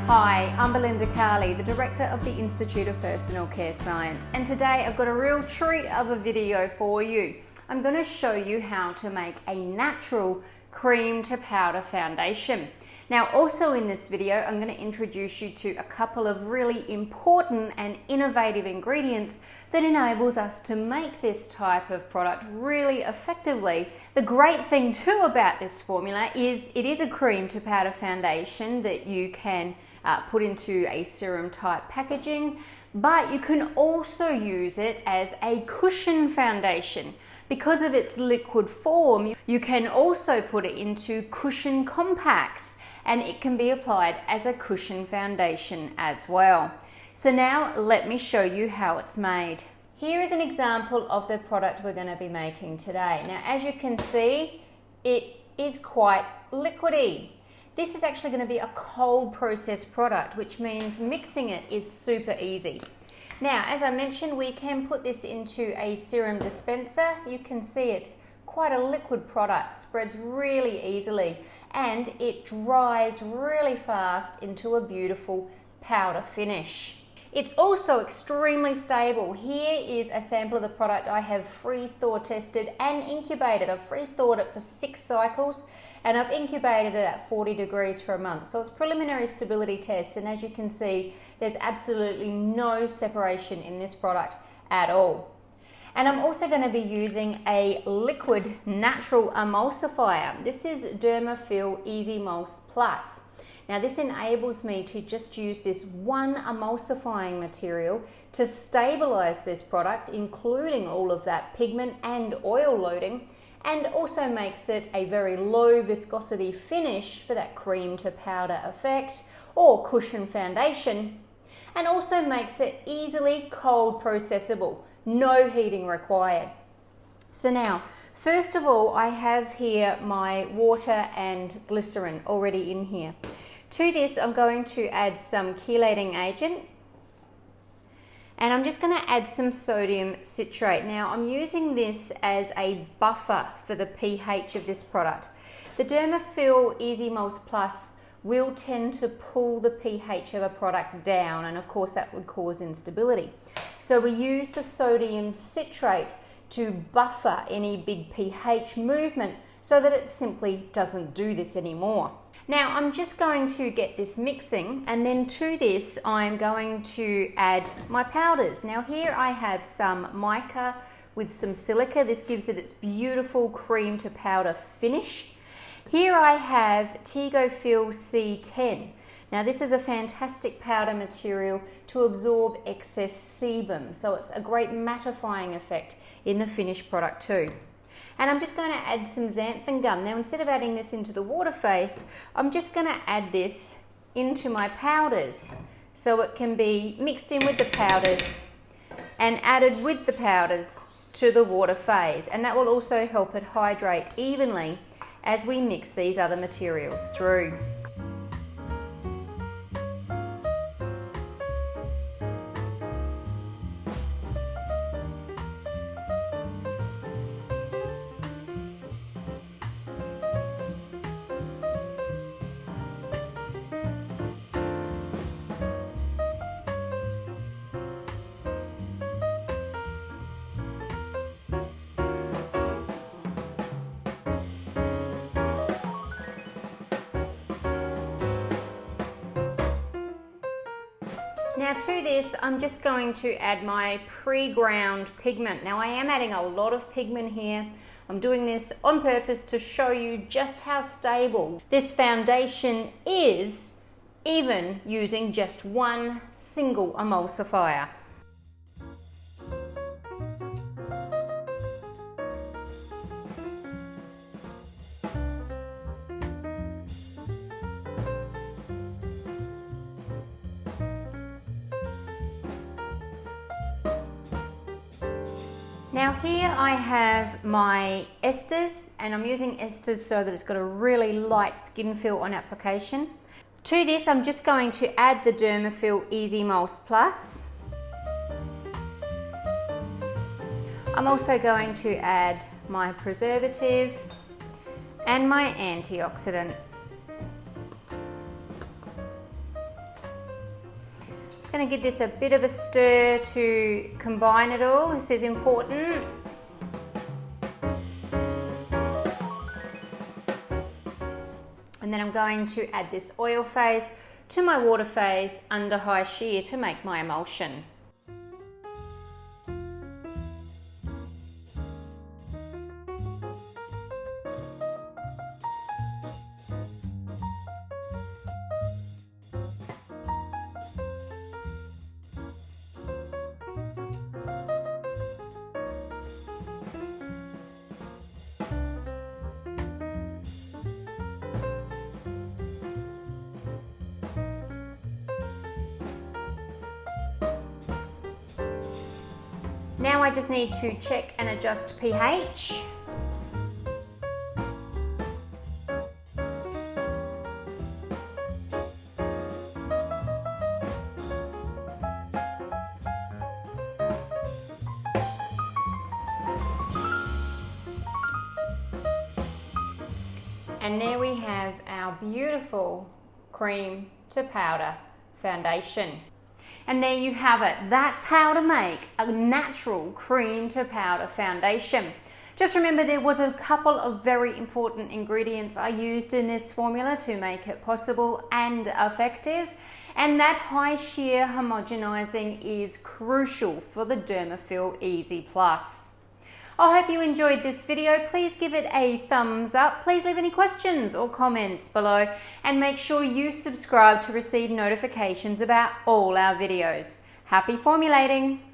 Hi, I'm Belinda Carley, the Director of the Institute of Personal Care Science, and today I've got a real treat of a video for you. I'm going to show you how to make a natural cream to powder foundation. Now, also in this video, I'm going to introduce you to a couple of really important and innovative ingredients that enables us to make this type of product really effectively. The great thing too about this formula is it is a cream to powder foundation that you can put into a serum type packaging, but you can also use it as a cushion foundation. Because of its liquid form, you can also put it into cushion compacts, and it can be applied as a cushion foundation as well. So now let me show you how it's made. Here is an example of the product we're going to be making today. Now, as you can see, it is quite liquidy. This is actually going to be a cold processed product, which means mixing it is super easy. Now, as I mentioned, we can put this into a serum dispenser. You can see it's quite a liquid product, spreads really easily, and it dries really fast into a beautiful powder finish. It's also extremely stable. Here is a sample of the product I have freeze-thaw tested and incubated. I've freeze-thawed it for 6 cycles and I've incubated it at 40 degrees for a month. So it's preliminary stability test, and as you can see, there's absolutely no separation in this product at all. And I'm also going to be using a liquid natural emulsifier. This is Dermafill Easy Emulse Plus. Now, this enables me to just use this one emulsifying material to stabilize this product, including all of that pigment and oil loading, and also makes it a very low viscosity finish for that cream to powder effect or cushion foundation, and also makes it easily cold processable. No heating required. So now, first of all, I have here my water and glycerin already in here. To this, I'm going to add some chelating agent, and I'm just going to add some sodium citrate. Now, I'm using this as a buffer for the pH of this product. The Dermafill Easy Emulse Plus will tend to pull the pH of a product down, and of course that would cause instability. So we use the sodium citrate to buffer any big pH movement so that it simply doesn't do this anymore. Now, I'm just going to get this mixing, and then to this I'm going to add my powders. Now, here I have some mica with some silica. This gives it its beautiful cream to powder finish. Here I have Tegofill C10. Now, this is a fantastic powder material to absorb excess sebum, so it's a great mattifying effect in the finished product too. And I'm just going to add some xanthan gum. Now, instead of adding this into the water phase, I'm just going to add this into my powders so it can be mixed in with the powders and added with the powders to the water phase. And that will also help it hydrate evenly as we mix these other materials through. Now, to this, I'm just going to add my pre-ground pigment. Now, I am adding a lot of pigment here. I'm doing this on purpose to show you just how stable this foundation is, even using just one single emulsifier. Now, here I have my esters, and I'm using esters so that it's got a really light skin feel on application. To this, I'm just going to add the Dermafill Easy Emulse Plus. I'm also going to add my preservative and my antioxidant. Going to give this a bit of a stir to combine it all. This is important. And then I'm going to add this oil phase to my water phase under high shear to make my emulsion. Now I just need to check and adjust pH. And there we have our beautiful cream to powder foundation. And there you have it. That's how to make a natural cream to powder foundation. Just remember there was a couple of very important ingredients I used in this formula to make it possible and effective. And that high shear homogenizing is crucial for the Dermafill Easy Plus. I hope you enjoyed this video. Please give it a thumbs up. Please leave any questions or comments below and make sure you subscribe to receive notifications about all our videos. Happy formulating!